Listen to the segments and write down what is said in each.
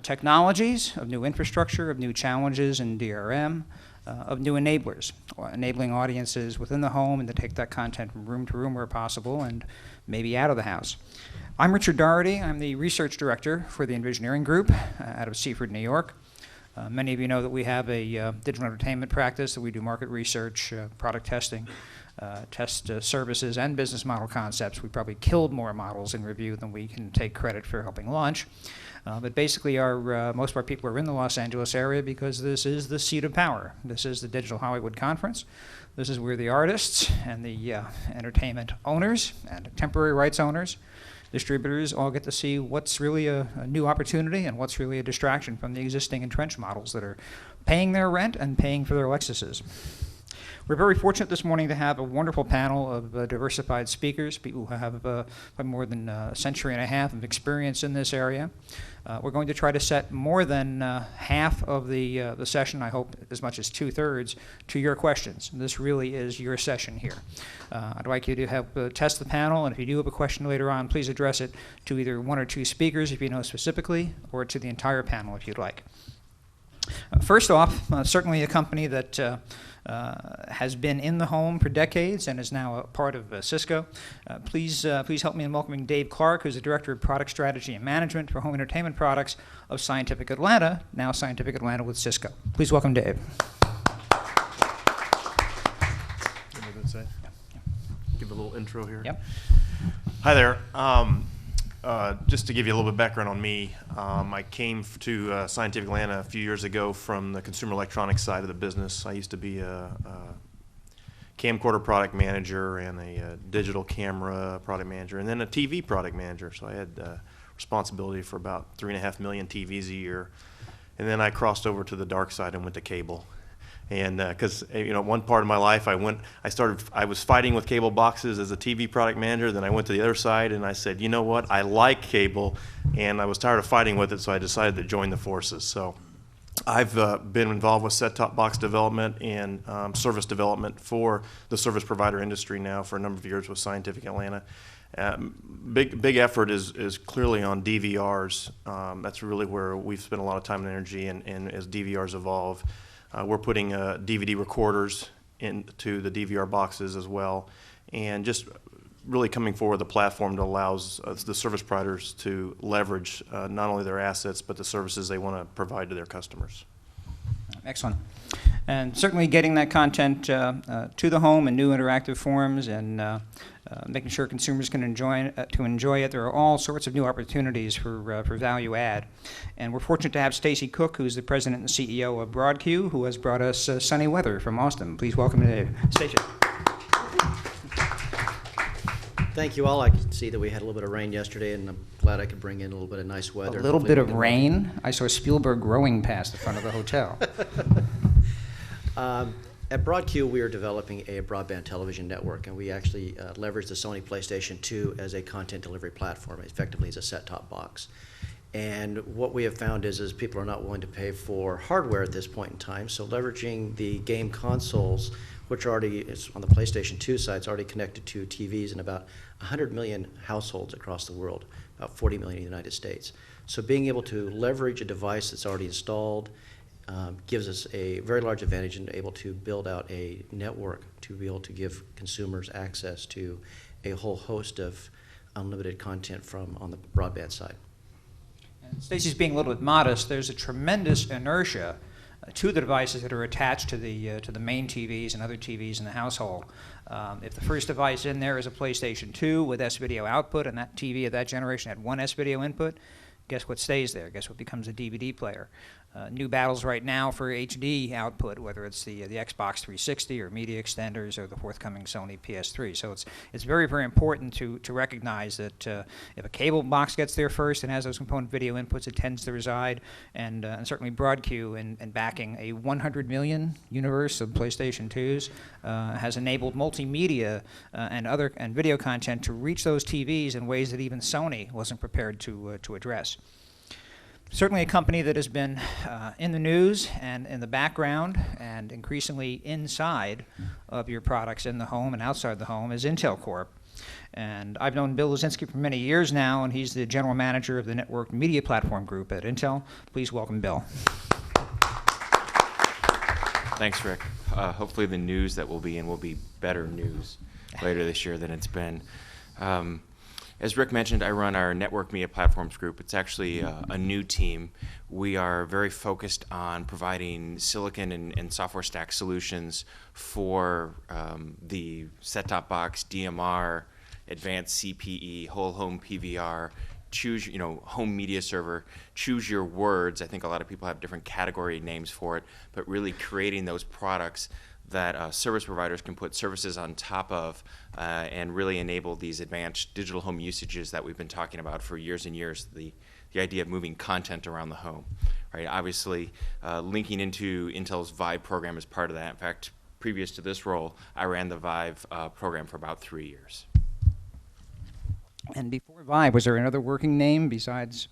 technologies, of new infrastructure, of new challenges in DRM, of new enablers, enabling audiences within the home and to take that content from room to room where possible and maybe out of the house. I'm Richard Doherty. I'm the research director for the Envisioneering Group out of Seaford, New York. Many of you know that we have a digital entertainment practice, that we do market research, product testing, test services, and business model concepts. We probably killed more models in review than we can take credit for helping launch. But basically, most of our people are in the Los Angeles area because this is the seat of power. This is the Digital Hollywood Conference. This is where the artists and the entertainment owners and temporary rights owners, distributors all get to see what's really a new opportunity and what's really a distraction from the existing entrenched models that are paying their rent and paying for their Lexuses. We're very fortunate this morning to have a wonderful panel of diversified speakers, people who have more than a century and a half of experience in this area. We're going to try to set more than half of the session, I hope as much as 2/3, to your questions. This really is your session here. I'd like you to help test the panel, and if you do have a question later on, please address it to either one or two speakers if you know specifically, or to the entire panel if you'd like. First off, certainly a company that has been in the home for decades and is now a part of Cisco. Please help me in welcoming Dave Clark, who's the Director of Product Strategy and Management for Home Entertainment Products of Scientific Atlanta, now Scientific Atlanta with Cisco. Please welcome Dave. Give a little intro here. Yep. Hi there. Just to give you a little bit of background on me, I came to Scientific Atlanta a few years ago from the consumer electronics side of the business. I used to be a camcorder product manager and a digital camera product manager, and then a TV product manager. So I had responsibility for about 3.5 million TVs a year. And then I crossed over to the dark side and went to cable. And because one part of my life, I was fighting with cable boxes as a TV product manager. Then I went to the other side, and I said, you know what? I like cable, and I was tired of fighting with it, so I decided to join the forces. So I've been involved with set-top box development and service development for the service provider industry now for a number of years with Scientific Atlanta. Big effort is clearly on DVRs. That's really where we've spent a lot of time and energy, and as DVRs evolve. We're putting DVD recorders into the DVR boxes as well, and just really coming forward with a platform that allows the service providers to leverage not only their assets, but the services they want to provide to their customers. Excellent. And certainly getting that content to the home in new interactive forms and making sure consumers can enjoy it. There are all sorts of new opportunities for value add. And we're fortunate to have Stacy Cook, who's the president and CEO of Broadcue, who has brought us sunny weather from Austin. Please welcome Dave. Stacy. Thank you all. I could see that we had a little bit of rain yesterday, and I'm glad I could bring in a little bit of nice weather. A little bit of rain? I saw Spielberg growing past the front of the hotel. At Broadcue, we are developing a broadband television network, and we actually leverage the Sony PlayStation 2 as a content delivery platform, effectively as a set-top box. And what we have found is people are not willing to pay for hardware at this point in time, so leveraging the game consoles, which are already, on the PlayStation 2 side, it's already connected to TVs in about 100 million households across the world, about 40 million in the United States. So being able to leverage a device that's already installed gives us a very large advantage in able to build out a network to be able to give consumers access to a whole host of unlimited content on the broadband side. Stacy's being a little bit modest. There's a tremendous inertia to the devices that are attached to the main TVs and other TVs in the household. If the first device in there is a PlayStation 2 with S-video output, and that TV of that generation had one S-video input, guess what stays there? Guess what becomes a DVD player? New battles right now for HD output, whether it's the Xbox 360 or media extenders or the forthcoming Sony PS3. So it's very, very important to recognize that if a cable box gets there first and has those component video inputs, it tends to reside. And certainly Broadcue, in backing a 100 million universe of PlayStation 2s, has enabled multimedia and video content to reach those TVs in ways that even Sony wasn't prepared to address. Certainly a company that has been in the news and in the background and increasingly inside of your products in the home and outside the home is Intel Corp. And I've known Bill Lazinski for many years now, and he's the general manager of the Network Media Platform Group at Intel. Please welcome Bill. Thanks, Rick. Hopefully the news that we'll be in will be better news later this year than it's been. As Rick mentioned, I run our Network Media Platforms Group. It's actually a new team. We are very focused on providing silicon and software stack solutions for the set-top box, DMR, advanced CPE, whole home PVR, home media server, choose your words. I think a lot of people have different category names for it, but really creating those products that service providers can put services on top of and really enable these advanced digital home usages that we've been talking about for years and years, the idea of moving content around the home, right? Obviously, linking into Intel's VIVE program is part of that. In fact, previous to this role, I ran the VIVE program for about 3 years. And before VIVE, was there another working name besides?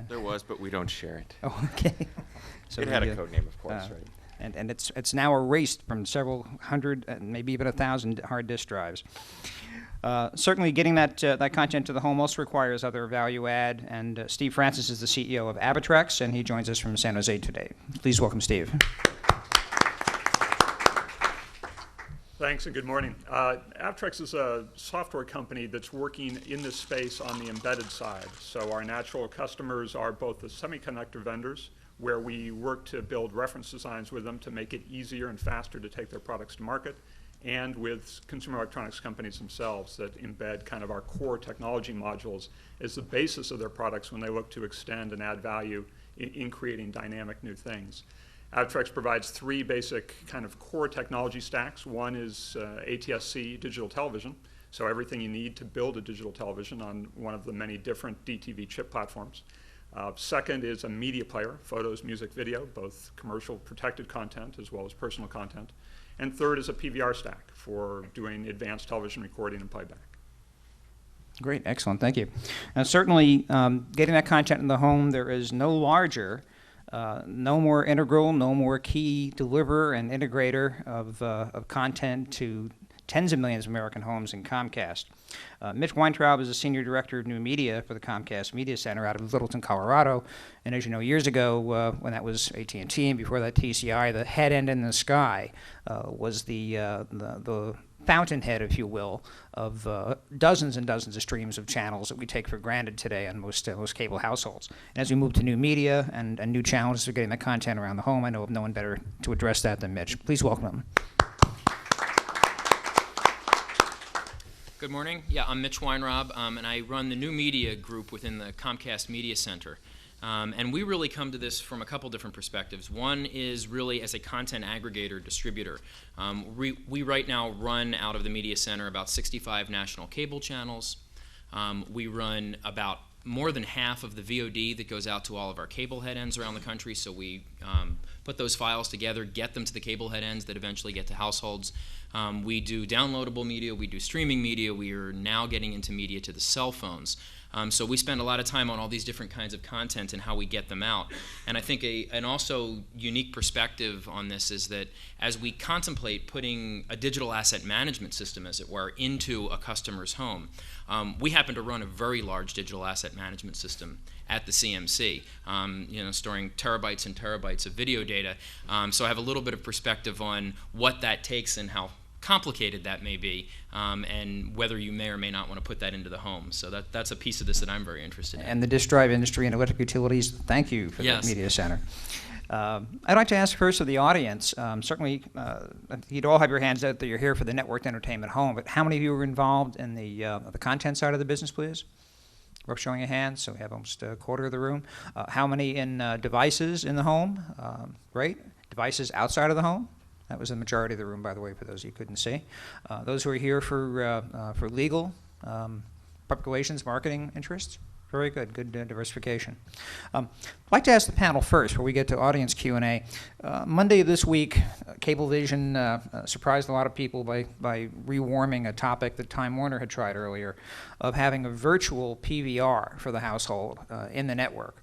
There was, but we don't share it. Oh, okay. So it had a code name, of course, right? And it's now erased from several hundred, maybe even 1,000 hard disk drives. Certainly, getting that content to the home also requires other value add. And Steve Francis is the CEO of Abitrex, and he joins us from San Jose today. Please welcome Steve. Thanks and good morning. Abitrex is a software company that's working in this space on the embedded side. So our natural customers are both the semiconductor vendors, where we work to build reference designs with them to make it easier and faster to take their products to market, and with consumer electronics companies themselves that embed kind of our core technology modules as the basis of their products when they look to extend and add value in creating dynamic new things. Abitrex provides 3 basic kind of core technology stacks. One is ATSC digital television, so everything you need to build a digital television on one of the many different DTV chip platforms. Second is a media player, photos, music, video, both commercial protected content as well as personal content. And third is a PVR stack for doing advanced television recording and playback. Great, excellent, thank you. Now, certainly, getting that content in the home, there is no larger, no more integral, no more key deliverer and integrator of content to tens of millions of American homes in Comcast. Mitch Weintraub is the Senior Director of New Media for the Comcast Media Center out of Littleton, Colorado. And as you know, years ago, when that was AT&T and before that TCI, the head end in the sky was the fountainhead, if you will, of dozens and dozens of streams of channels that we take for granted today on most cable households. And as we move to new media and new challenges of getting the content around the home, I know of no one better to address that than Mitch. Please welcome him. Good morning. Yeah, I'm Mitch Weintraub, and I run the new media group within the Comcast Media Center. And we really come to this from a couple different perspectives. One is really as a content aggregator distributor. We right now run out of the Media Center about 65 national cable channels. We run about more than half of the VOD that goes out to all of our cable head ends around the country, so we put those files together, get them to the cable head ends that eventually get to households. We do downloadable media, we do streaming media, we are now getting into media to the cell phones. So we spend a lot of time on all these different kinds of content and how we get them out. And I think an also unique perspective on this is that as we contemplate putting a digital asset management system, as it were, into a customer's home, we happen to run a very large digital asset management system at the CMC, storing terabytes and terabytes of video data. So I have a little bit of perspective on what that takes and how complicated that may be, and whether you may or may not want to put that into the home. So that's a piece of this that I'm very interested in. And the disk drive industry and electric utilities, thank you for the Media Center. I'd like to ask first of the audience, certainly you'd all have your hands out that you're here for the networked entertainment home, but how many of you are involved in the content side of the business, please? We're showing your hands, so we have almost a quarter of the room. How many in devices in the home? Great. Devices outside of the home? That was the majority of the room, by the way, for those of you who couldn't see. Those who are here for legal, public relations, marketing interests. Very good, good diversification. I'd like to ask the panel first before we get to audience Q&A. Monday of this week, Cablevision surprised a lot of people by rewarming a topic that Time Warner had tried earlier of having a virtual PVR for the household in the network.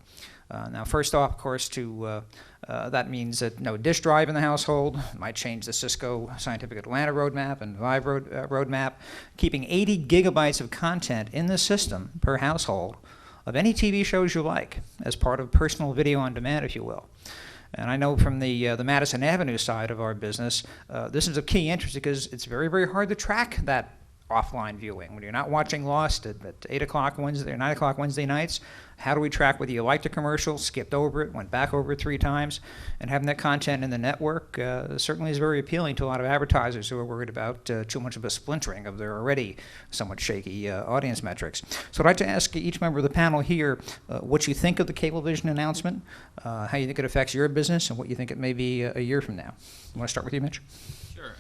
Now, first off, of course, that means that no disk drive in the household. Might change the Cisco Scientific Atlanta roadmap and Vive roadmap, keeping 80 gigabytes of content in the system per household of any TV shows you like as part of personal video on demand, if you will. And I know from the Madison Avenue side of our business, this is of key interest because it's very, very hard to track that offline viewing. When you're not watching Lost at 8 o'clock Wednesday or 9 o'clock Wednesday nights, how do we track whether you liked a commercial, skipped over it, went back over it 3 times? And having that content in the network certainly is very appealing to a lot of advertisers who are worried about too much of a splintering of their already somewhat shaky audience metrics. So I'd like to ask each member of the panel here what you think of the Cablevision announcement, how you think it affects your business, and what you think it may be a year from now. You want to start with you, Mitch? Sure.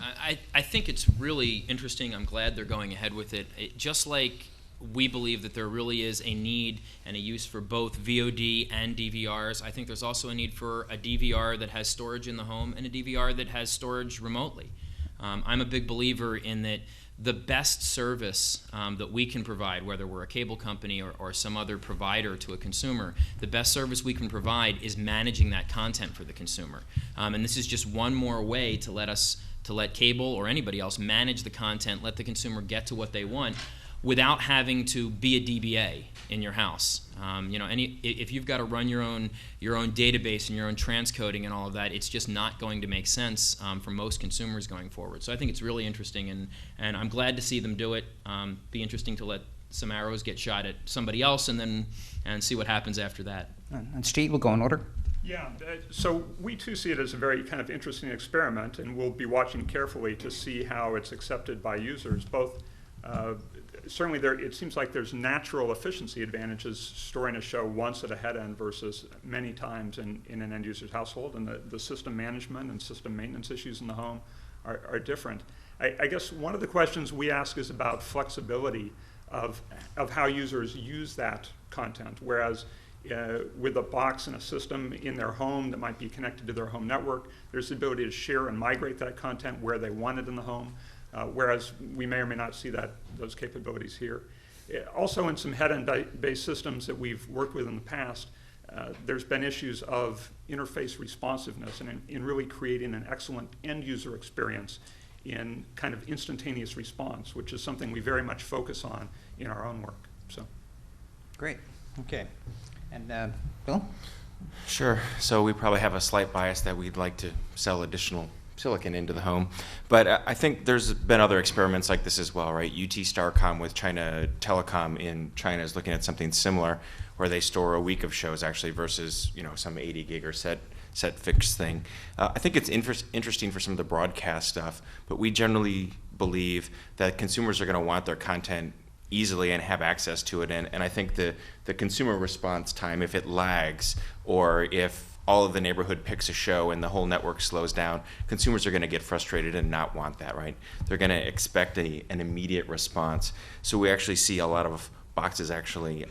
I think it's really interesting. I'm glad they're going ahead with it. Just like we believe that there really is a need and a use for both VOD and DVRs, I think there's also a need for a DVR that has storage in the home and a DVR that has storage remotely. I'm a big believer in that the best service that we can provide, whether we're a cable company or some other provider to a consumer, the best service we can provide is managing that content for the consumer. And this is just one more way to let cable or anybody else manage the content, let the consumer get to what they want without having to be a DBA in your house. If you've got to run your own database and your own transcoding and all of that, it's just not going to make sense for most consumers going forward. So I think it's really interesting, and I'm glad to see them do it. Be interesting to let some arrows get shot at somebody else and see what happens after that. And Steve, we'll go in order. Yeah, so we too see it as a very kind of interesting experiment, and we'll be watching carefully to see how it's accepted by users. Both, certainly it seems like there's natural efficiency advantages storing a show once at a head end versus many times in an end user's household, and the system management and system maintenance issues in the home are different. I guess one of the questions we ask is about flexibility of how users use that content, whereas with a box and a system in their home that might be connected to their home network, there's the ability to share and migrate that content where they want it in the home, whereas we may or may not see those capabilities here. Also, in some head-end based systems that we've worked with in the past, there's been issues of interface responsiveness and in really creating an excellent end-user experience in kind of instantaneous response, which is something we very much focus on in our own work. So, great. Okay. And Bill? Sure. So we probably have a slight bias that we'd like to sell additional silicon into the home. But I think there's been other experiments like this as well, right? UT Starcom with China Telecom in China is looking at something similar where they store a week of shows actually versus, some 80 gig or set fixed thing. I think it's interesting for some of the broadcast stuff, but we generally believe that consumers are going to want their content easily and have access to it. And I think the consumer response time, if it lags or if all of the neighborhood picks a show and the whole network slows down, consumers are going to get frustrated and not want that, right? They're going to expect an immediate response. So we actually see a lot of boxes actually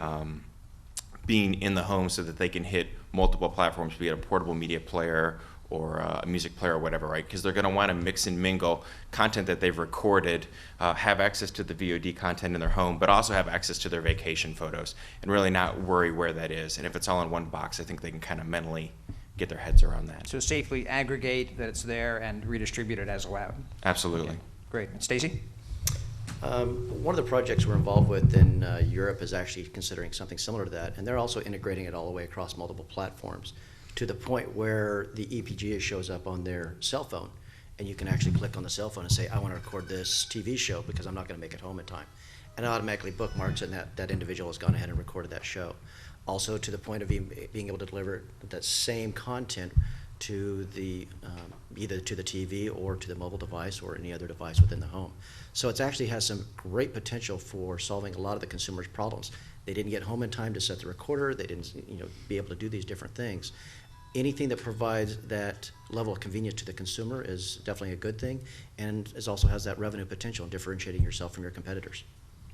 being in the home so that they can hit multiple platforms, be it a portable media player or a music player or whatever, right? Because they're going to want to mix and mingle content that they've recorded, have access to the VOD content in their home, but also have access to their vacation photos and really not worry where that is. And if it's all in one box, I think they can kind of mentally get their heads around that. So safely aggregate that it's there and redistribute it as allowed. Absolutely. Okay. Great. And Stacy? One of the projects we're involved with in Europe is actually considering something similar to that, and they're also integrating it all the way across multiple platforms, to the point where the EPGA shows up on their cell phone, and you can actually click on the cell phone and say, I want to record this TV show because I'm not going to make it home in time. And it automatically bookmarks, and that individual has gone ahead and recorded that show. Also to the point of being able to deliver that same content to the either to the TV or to the mobile device or any other device within the home. So it actually has some great potential for solving a lot of the consumer's problems. They didn't get home in time to set the recorder. They didn't be able to do these different things. Anything that provides that level of convenience to the consumer is definitely a good thing, and also has that revenue potential in differentiating yourself from your competitors.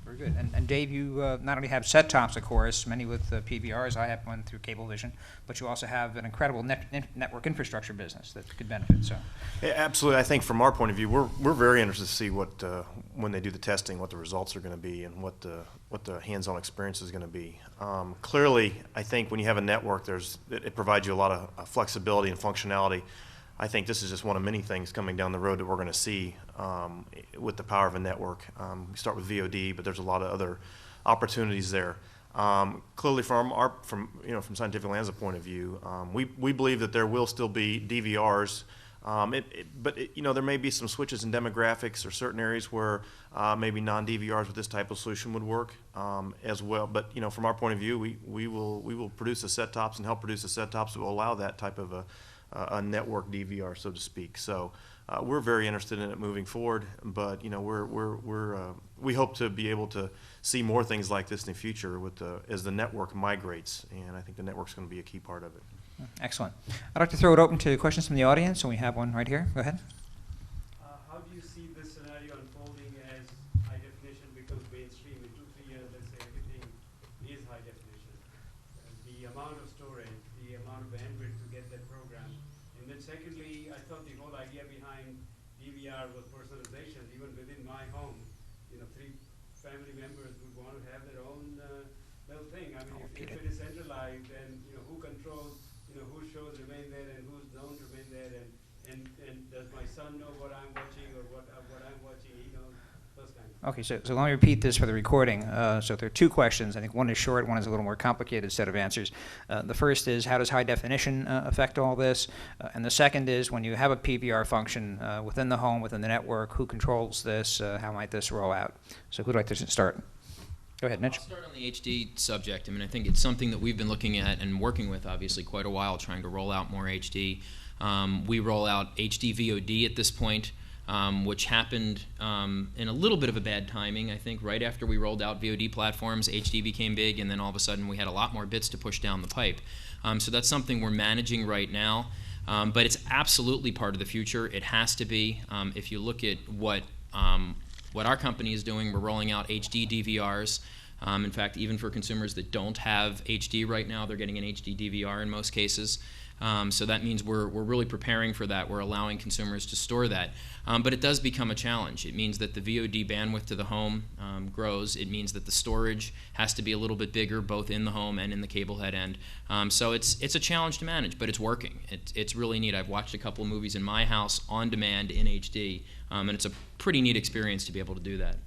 Very good. And Dave, you not only have set tops, of course, many with PVRs. I have one through Cablevision, but you also have an incredible network infrastructure business that could benefit. So, Yeah, absolutely. I think from our point of view, we're very interested to see what when they do the testing, what the results are going to be, and what the hands-on experience is going to be. Clearly, I think when you have a network, it provides you a lot of flexibility and functionality. I think this is just one of many things coming down the road that we're going to see with the power of a network. We start with VOD, but there's a lot of other opportunities there. Clearly, from Scientific Lanza's point of view, we believe that there will still be DVRs, but there may be some switches in demographics or certain areas where maybe non-DVRs with this type of solution would work as well. But from our point of view, we will produce the set tops and help produce the set tops that will allow that type of a network DVR, so to speak. So we're very interested in it moving forward, but we hope to be able to see more things like this in the future as the network migrates, and I think the network's going to be a key part of it. excellent. I'd like to throw it open to questions from the audience, and we have one right here. Go ahead. How do you see this scenario unfolding as high definition becomes mainstream in 2-3 years? Let's say everything is high definition. The amount of storage, the amount of bandwidth to get that program. And then secondly, I thought the whole idea behind DVR was personalization. Even within my home, 3 family members would want to have their own little thing. I mean, if it is centralized, then who controls, whose shows remain there and whose don't remain there, and does my son know what I'm watching or what I'm watching? He knows those kinds of Okay, so let me repeat this for the recording. So there are 2 questions. I think one is short, one is a little more complicated set of answers. The first is, how does high definition affect all this? And the second is, when you have a PVR function within the home, within the network, who controls this? How might this roll out? So who'd like to start? Go ahead, Mitch. I'll start on the HD subject. I mean, I think it's something that we've been looking at and working with, obviously, quite a while, trying to roll out more HD. We roll out HD VOD at this point, which happened in a little bit of a bad timing, I think. Right after we rolled out VOD platforms, HD became big, and then all of a sudden we had a lot more bits to push down the pipe. So that's something we're managing right now. But it's absolutely part of the future. It has to be. If you look at what our company is doing, we're rolling out HD DVRs. In fact, even for consumers that don't have HD right now, they're getting an HD DVR in most cases. So that means we're really preparing for that. We're allowing consumers to store that. But it does become a challenge. It means that the VOD bandwidth to the home grows. It means that the storage has to be a little bit bigger, both in the home and in the cable head end. So it's a challenge to manage, but it's working. It's really neat. I've watched a couple of movies in my house on demand in HD, and it's a pretty neat experience to be able to do that.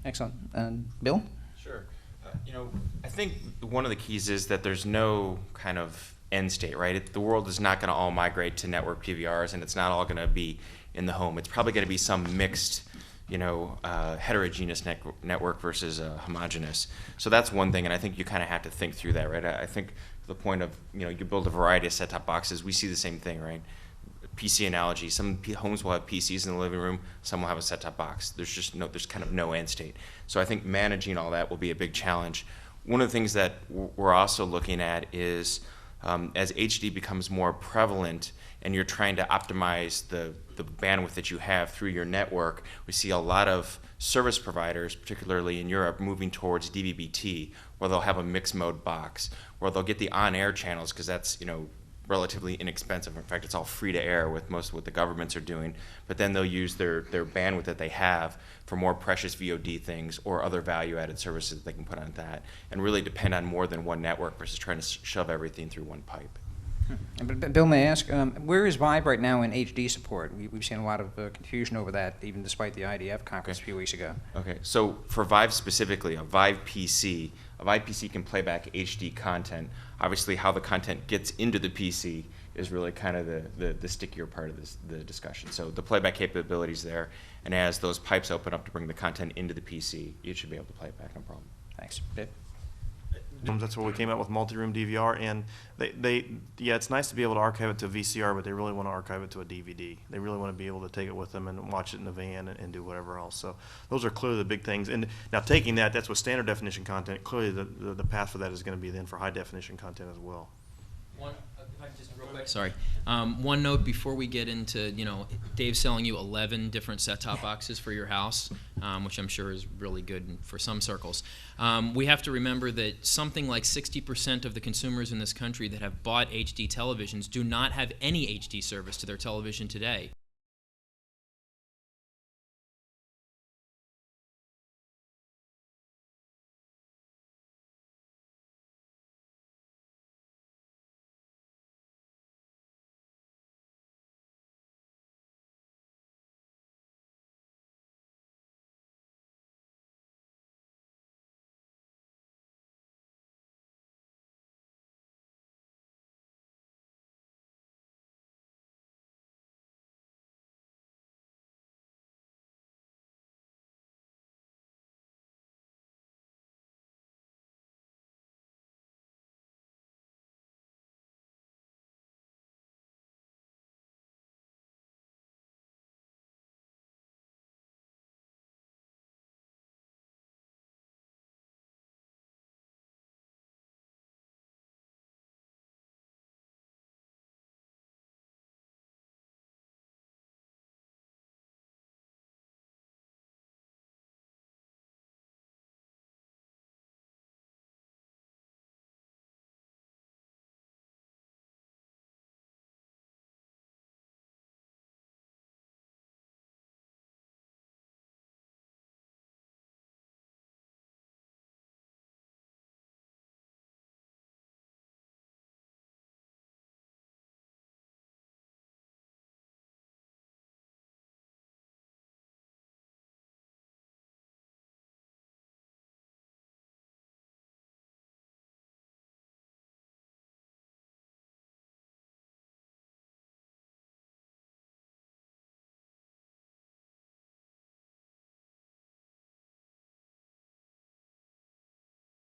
Excellent. And Bill? Sure. I think one of the keys is that there's no kind of end state, right? The world is not going to all migrate to network PVRs, and it's not all going to be in the home. It's probably going to be some mixed, heterogeneous network versus homogeneous. So that's one thing, and I think you kind of have to think through that, right? I think the point of, you build a variety of set-top boxes, we see the same thing, right? PC analogy, some homes will have PCs in the living room, some will have a set-top box. There's kind of no end state. So I think managing all that will be a big challenge. One of the things that we're also looking at is as HD becomes more prevalent and you're trying to optimize the bandwidth that you have through your network, we see a lot of service providers, particularly in Europe, moving towards DVB-T, where they'll have a mixed mode box, where they'll get the on-air channels, because that's relatively inexpensive. In fact, it's all free to air with most of what the governments are doing. But then they'll use their bandwidth that they have for more precious VOD things or other value-added services that they can put on that, and really depend on more than one network versus trying to shove everything through one pipe. But Bill, may I ask, where is Vibe right now in HD support? We've seen a lot of confusion over that, even despite the IDF conference a few weeks ago. Okay, so for Vive specifically, a Vive PC can play back HD content. Obviously, how the content gets into the PC is really kind of the stickier part of the discussion. So the playback capability is there, and as those pipes open up to bring the content into the PC, you should be able to play it back, no problem. Thanks. Dave? That's where we came out with multi-room DVR, and it's nice to be able to archive it to a VCR, but they really want to archive it to a DVD. They really want to be able to take it with them and watch it in the van and do whatever else. So those are clearly the big things. And now taking that's with standard definition content. Clearly the path for that is going to be then for high definition content as well. Sorry. One note before we get into, Dave selling you 11 different set-top boxes for your house, which I'm sure is really good for some circles. We have to remember that something like 60% of the consumers in this country that have bought HD televisions do not have any HD service to their television today.